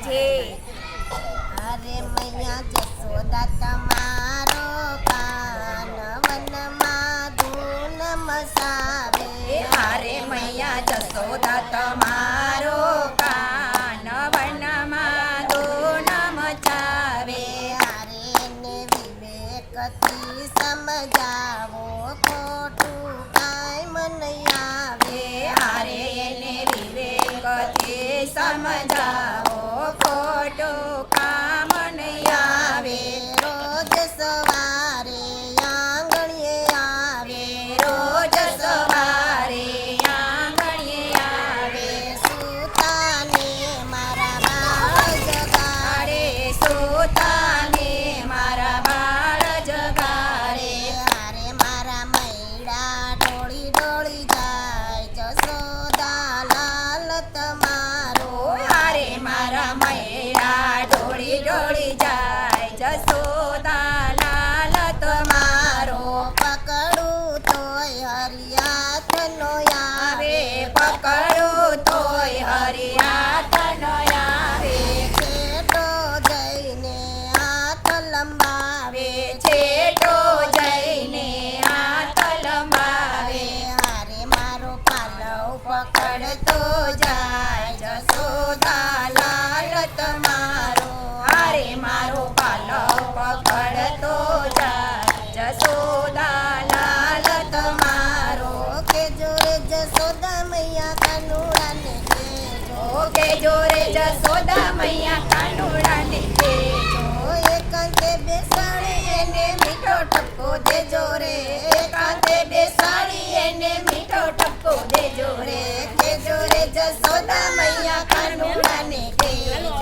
છે. અરે મૈયા જશોદા તમારો કાન વનમાં ધૂન મસાવે. હારે મૈયા જશોદા તમારો કાન વનમાં ધૂન મચાવે. હારે ને વિવેકથી સમજાવો ખોટું કાંઈ મન આવે. હારે એને વિવેકથી સમજાવો ખોટું કામ નહીં આવે. રોજ સવારે આંગણીએ આવે. રોજ સવારે આંગણીએ આવે. સૂતાને મારા બાળ જગાડે. સૂતાને મારા બાળ જગાડે. હારે મારા મૈડા ડોળી ડોળી જાય જશોદા લાલ તમારો. હારે મારા મૈડા ડોળી ડોળી જાય જશોદા લાલ તમારો. પકડું તોય હરિયાત નો આવે. પકડું તોય હરિયાત ન આવે. છેટો જઈને હાથ લંબાવે. છેટો જઈને હાથ લંબાવે. હારે મારો પાલવ પકડતો જાય જશોદા લાલ તમારો. હારે મારો પાલવ પકડતો જાય જશોદા લાલ તમારો. કે જોરે જશોદા મૈયા કાનુડાને કહેજો. કે જોરે જશોદા મૈયા કાનુડાને કહેજો. એકાંતે બેસાડી એને મીઠો ટપકો દેજો રે. એકાંતે બેસાડી એને મીઠો ટપકો દેજો રે. કેજો રે જશોદા મૈયા કાનુડાને કહેજો.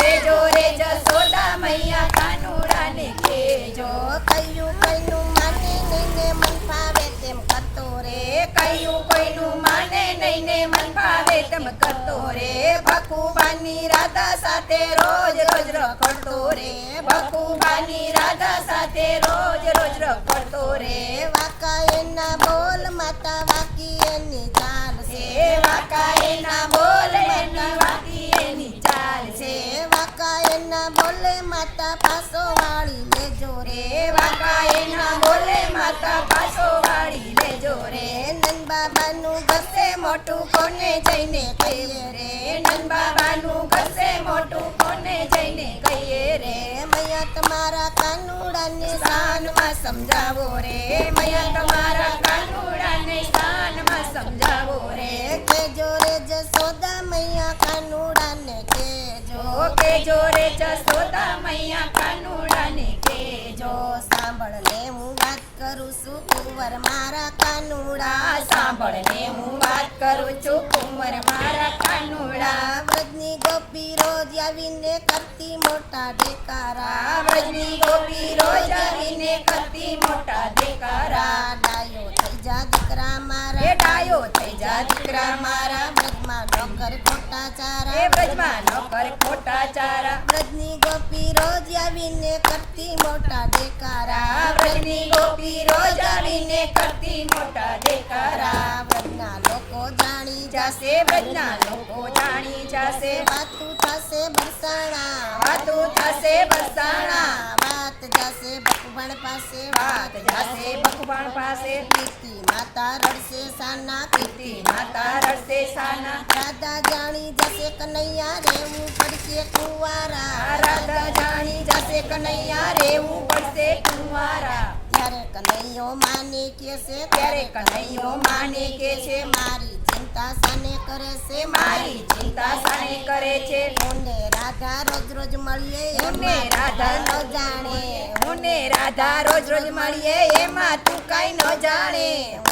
કેજો રે જશોદા મૈયા કાનુડાને કહેજો. કયું કઈનું માને નહીં ને મન ફાવે તેમ કરતો રે. કયું કોઈનું માને નહીં ને મન ફાવે તેમ કરતો રે. ભખુબાની રાધા સાથે રોજ રોજ રખડતો રે. ભખુબાની રાધા સાથે રોજ રોજ રખડતો રે. વાકા એના બોલ માતા વાકી એની ચાલ છે. વાકા એના બોલે એની વાકી એની ચાલ છે. વાકા એના બોલે માતા પાસો વાળી લેજો રે. વાકા એના બોલે માતા પાછો વાળી લેજો રે. નંદ બાબાનું ઘસે મોટું કોને જઈને કહીએ રે. નંદ બાબાનું ઘસે મોટું કોને જઈને કહીએ રે. મૈયા તમારા કાનુડાને શાનમાં સમજાવો રે. મૈયા તમારા કાનુડાને શાનમાં સમજાવો રે. કેજો રે જશોદા મૈયા કાનુડાને કેજો. કેજો રે જશોદા મૈયા કાનુડાને કહેજો. સાંભળ ને હું વાત કરું છું કુંવર મારા કાનુડા. સાંભળ ને હું વાત કરું છું કુંવર મારા કાનુડા. વ્રજની ગોપી રોજ આવીને કરતી મોટા દેકારા. વ્રજની ગોપી રોજ આવીને કરતી મોટા દેકારા. ડાયો થઈ જા દીકરા મારા. એ ડાયો થઈ જા દીકરા મારા. વ્રજમાં નોકર ખોટા ચારા. એ વ્રજમાં નોકર ખોટા ચારા. વ્રજની ગોપી રોજ આવીને કરતી મોટા દેકારા. વ્રજની ગોપી રોજ આવીને કરતી મોટા દેકારા. વ્રજના લોકો જાણી જાશે વ્રજના લોકો જાણી જાશે. વાતું થશે બરસાણા. વાતું થશે બરસાણા. વાત જશે ભગવાન પાસે. વાત જાશે ભગવાન પાસે. કીર્તિ માતા રડશે સાના. કીર્તિ માતા રડશે સાના. રાધા જાણી જશે કનૈયા રેવું પડશે કુંવારા. રાધા જાણી જશે કનૈયા રેવું પડશે કુંવારા. ત્યારે કનૈયો માને કેસે. ત્યારે કનૈયો માને કે છે. મારી ચિંતા સાને કરે છે. મારી ચિંતા સાને કરે છે. મને રાધા રોજ રોજ મળીએ મને રાધા ન જાણે. મને રાધા રોજ રોજ મળીએ એમાં તું કાંઈ ન જાણે.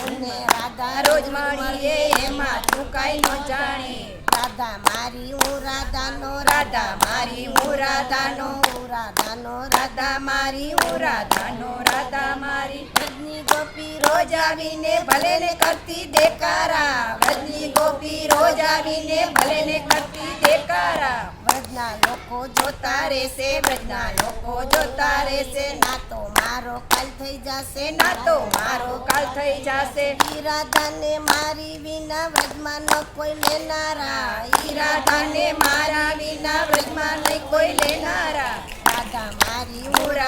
મને રાધા રોજ મળીએ એમાં તું કાંઈ ન જાણે. રાધા મારી હું રાધાનો. રાધા મારી હું રાધાનો. હું રાધાનો. રાધા મારી હું રાધાનો. રાધા મારી. વ્રજની ગોપી રોજ આવીને ભલે ને કરતી દેકારા. વ્રજની ગોપી રોજ આવીને ભલે ને કરતી દેકારા. વ્રજના લોકો જોતા રહેશે. વ્રજના લોકો જોતા રહેશે. ના તો મારો કાલ થઈ જશે. ના તો મારો કાલ થઈ જશે. ઈ રાધાને મારી વિના વ્રજમાં ન કોઈ લેનારા. ઈ રાધાને મારા વિના વ્રજમાં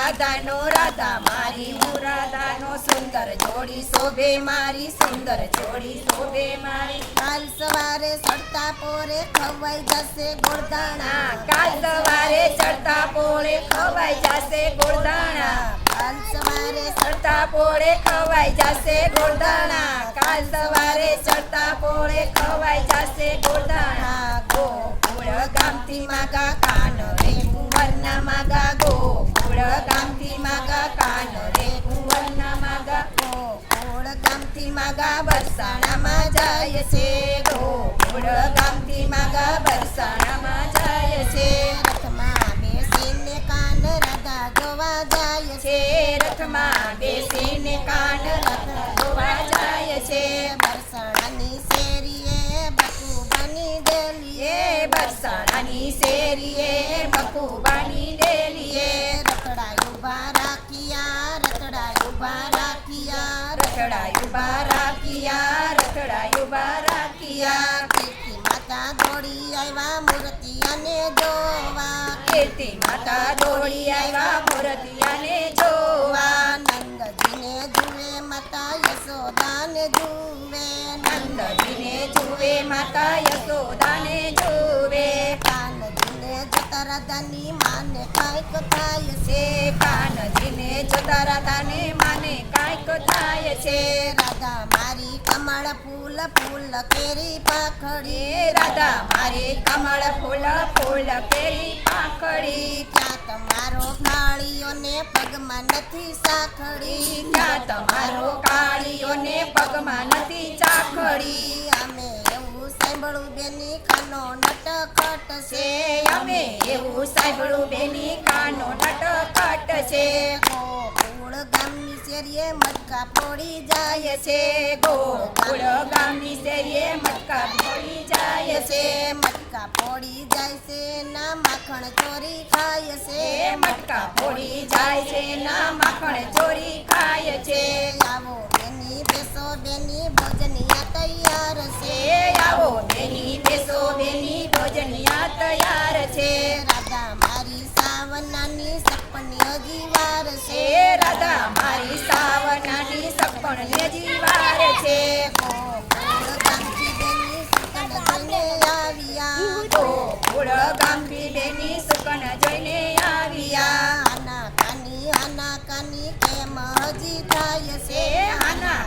રાધાનો રાધા મારી હું રાધાનો સુંદર જોડી શોભે મારી સુંદર જોડી શોભે મારી કાલ સવારે ચડતા પોરે ખવાઈ જશે ગોળધાણા કાલ સવારે ચડતા પોળે ખવાઈ જશે ગોળધાણા કાલ સવારે ચડતા પોળે ખવાઈ જશે ગોળધાણા કાલ સવારે ચડતા પોળે ખવાઈ જશે ગોળધાણા ગોકુળ ગામથી માગા કાન રે કુંવરના માગા ગોકુળ ગામથી માગા કાન રે કુંવરના માગા ગોકુળ ગામથી માગા બરસાણામાં જાય છે ગોકુળ ગામથી માગા બરસાણામાં જાય છે રથમાં બેસીને કાન રાધા જોવા જાય છે રથમાં બેસીને કાન રાધા જોવા જાય છે બરસાણાની શેરીએ બકુબાની ડેલીએ એ બરસાણાની શેરીએ બકુબાની ડેલીએ રખડાય ઊભા રાખ્યા રખડાય ઊભા રાખ્યા રખડાય ઉભા રાખ્યા રખડાય ઉભા રાખ્યા કીર્તિ માતા દોડી આવ્યા મૂર્તિયાને જોવા કીર્તિ માતા દોડી આવ્યા મૂર્તિયાને જોવા નંદજીને જુએ માતા યશોદાને જુએ નંદજીને જુએ માતા યશોદાને જુએ કાનજીને જતા રાધાની માને કાંઈક થાય છે છે કાનજીને જોતા રાધાને માને કાંઈક થાય છે રાધા મારી કમળ ફૂલ ફૂલ કેરી પાખડી એ રાધા મારી કમળ ફૂલ ફૂલ કેરી પાંખડી ક્યાં તમારો કાળીઓને પગમાં નથી સાખડી ક્યાં તમારો કાળીઓને પગમાં નથી ચાખડી અમે એવું સાંભળું બેની ખાનો નટખટ છે અમે એવું સાંભળ્યું બેની કાનો નટખટ છે ગોકુળ ગામની શેરીએ મટકા પડી જાય છે ગોકુળ ગામની શેરીએ મટકા પડી જાય છે મટકા પડી જાય છે ના માખણ ચોરી ખાય છે એ મટકા પડી જાય છે ના માખણ ચોરી ખાય છે આવો બેની બેસો બેની ભોજનિયા તૈયાર છે એ આવો બેની બેસો બેની ભોજનિયા તૈયાર છે રાધા મારી સાવનાની સપની હજી વાર છે એ રાધા મારી સાવનાની સપણ ને જીવાર છે ગોકુળ ગામથી બેની સુકન જોઈને આવ્યા ગોકુળ ગામથી બેની સુકન જોઈને આવ્યા આના કાની કેમ હજી થાય છે એ આના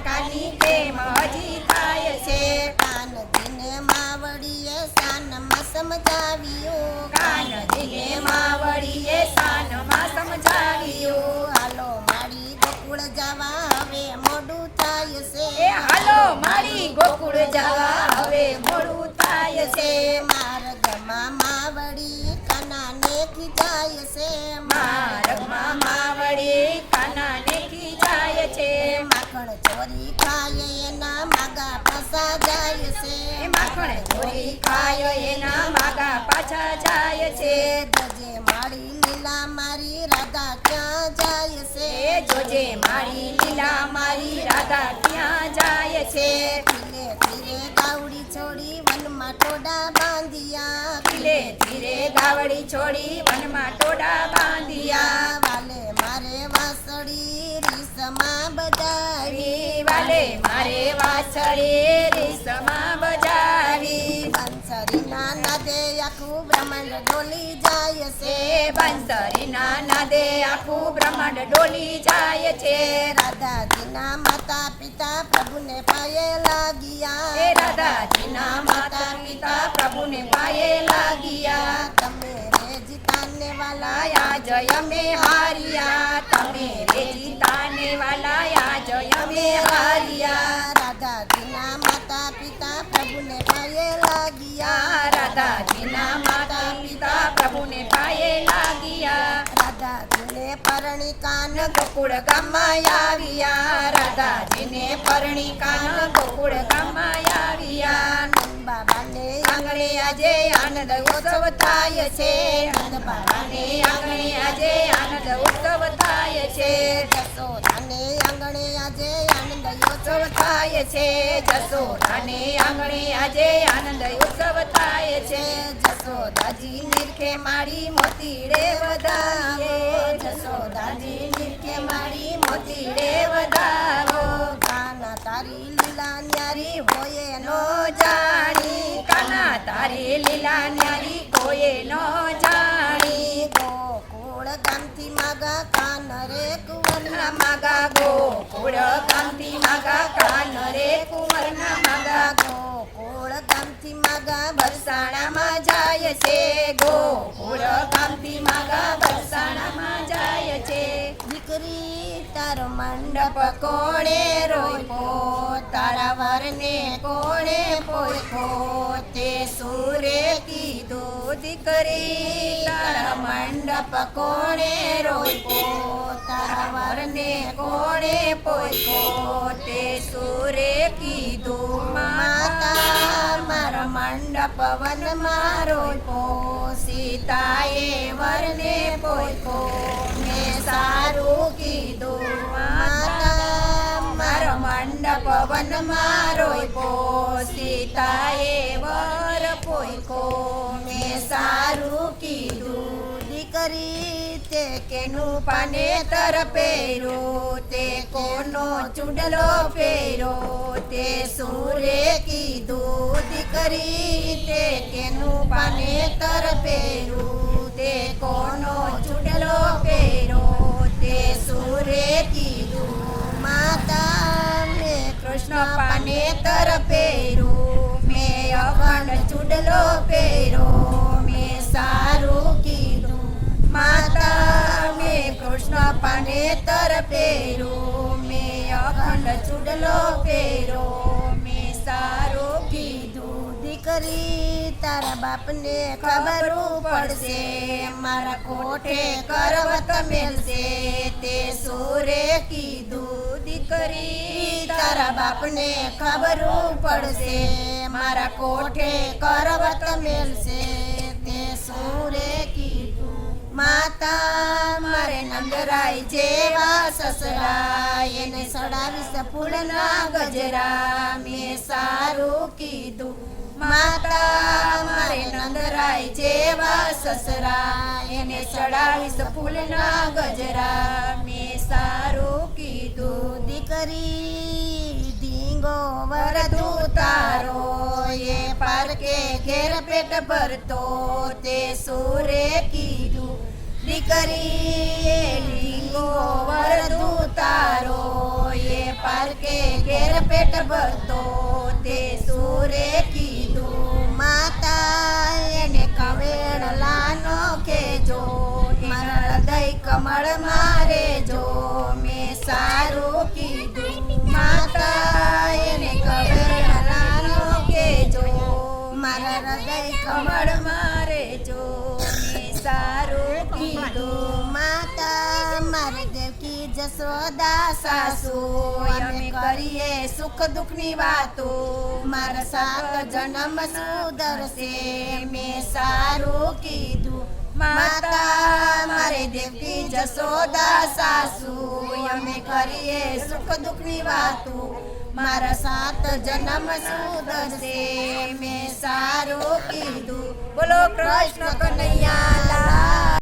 કાની કેમ હજી થાય છે કાનજીને માવડીએ સાનમાં સમજાવ્યું કાનજીને માવડીએ સાનમાં સમજાવ્યું હાલો મારી ગોકુળ જવા હવે મોડું થાય છે એ હાલો મારી ગોકુળ જવા હવે મોડું થાય છે માર્ગમાં માવડી કાનાને ખીજાય છે માર્ગમાં માવડી કાનાને ખીજાય છે માખણ ચોરી ખાય એના માગા પાસા જાય છે એ માખણ ચોરી ખાય એના માગા પાછા જાય છે ધજે મારી લીલા મારી રાધા ક્યાં જાય છે એ જોજે મારી લીલા મારી રાધા ક્યાં જાય છે ધીરે ધીરે ગાવડી છોડી વનમાં ટોડા બાંધ્યા ધીરે ધીરે ગાવડી છોડી વનમાં ટોડા બાંધ્યા વાલે મારે વાસળી રીસમાં બજાવી વાલે મારે વાછડી રીસમાં બજાવી બંસરીના નાદે આખું બ્રહ્માંડ ડોલી જાય છે એ બંસરીના નાદે આખું બ્રહ્માંડ ડોલી જાય છે રાધાજીના માતા પિતા પ્રભુને પાયે લાગ્યા એ રાધાજીના માતા પિતા પ્રભુને પાયે લાગ્યા તમે રે જીતાને વાલા લાયા જય મે હારિયા તમે રે જીતાને વાલાયા જય મે હારિયા રાધાજીના માતા પિતા પ્રભુને પાયે લાગ્યા રાધાજીના માતા પિતા પ્રભુને પાયે લાગ્યા રાધાજીને પરણી કાન ગોકુળ ગામમાં આવ્યા રાધાજીને પરણી કાન ગોકુળ ગામમાં આવ્યા બાબાને આંગણે આજે આનંદ ઉત્સવ થાય છે નંદ બાબાને આંગણે આજે આનંદ ઉત્સવ થાય છે જશોદાને આંગણે આજે આનંદ ઉત્સવ થાય છે જશોદાને આંગણે આજે આનંદ ઉત્સવ થાય છે જશોદા જસોદાજી નિરખે મારી મોતીડે વધાવો જસોદાજી નિરખે મારી મોતીડે વધાવો કાના તારી લીલા ન્યારી હોય નો જાણી કાના તારી લીલા ન્યારી કોઈએ નો જાણી ગોકુળ ગામથી માગા કાન રે કુંવરના માગા ગોકુળ ગામથી માગા કાન રે કુંવરના માગા ગોકુળ ગામથી માગા બરસાણામાં જાય છે ગોકુળ ગામથી માગા બરસાણામાં જાય છે દીકરી તારો મંડપ મંડપ કોણે રોપ્યો તારા વરને કોણે પોખ્યો તે સુરે કીધું દીકરી તારા મંડપ કોણે રોપ્યો તારા વરને કોણે પોખ્યો તે સુરે કીધું માતા મારો મંડપ વનમાં રોપ્યો સીતાએ વરને પોખ્યો મેં સારું કીધું માતા મારો મંડપ વનમાં રોપ્યો સીતાએ વર પોખ્યો મેં સારું કીધું દીકરી તે કેનું પાનેતર પહેર્યું તે કોનો ચૂડલો પહેર્યો તે સુરે કીધું દીકરી તે કેનું પાનેતર પહેર્યું તે કોનો ચૂડલો પહેર્યો તે સુરે કીધું માતા મેં કૃષ્ણ પાનેતર પહેર્યું મેં અખંડ ચૂડલો પહેર્યો મેં સારું કીધું માતા મેં કૃષ્ણ પાનેતર પહેર્યું મેં અખંડ ચૂડલો પહેર્યો મેં સારું કીધું દીકરી તારા બાપને ખબર પડશે મારા કોઠે કરવત મેલશે તે સુરે કીધું દીકરી તારા બાપને ખબર પડશે મારા કોઠે કરવત મેલશે તે સુરે કીધું માતા મારે નંદરાય જેવા સસરા એને સડાવીશ ફૂલના ગજરા મેં સારું કીધું માતા મારે નંદરાય જેવા સસરા એને ચડાવીશ ફૂલના ગજરા મેં સારું કીધું દીકરી ધીંગો વરધુ તારો એ પારકે ઘેર પેટ ભરતો તે સુરે કીધું દીકરી એ લીંગો વરધુ તારો એ પારકે ઘેર પેટ ભરતો તે સુરે કીધું માતા એને કવેળલાનો કેજો મારા હૃદય કમળ મારે જો મેં સારું કીધું માતા એને કવેળલાનો કેજો મારા હૃદય કમળ મારે જો મેં સારું કીધું માતા મારી દેવકી જશોદા સાસુ અમે કરીએ સુખ દુઃખની વાતો મારા સાત જન્મ સુધરશે મેં સારું કીધું માતા મારે દેવકી જશોદા સાસુ અમે કરીએ સુખ દુઃખની વાતો મારા સાત જન્મ સુધરશે મેં સારું કીધું બોલો કૃષ્ણ કનૈયા લાલ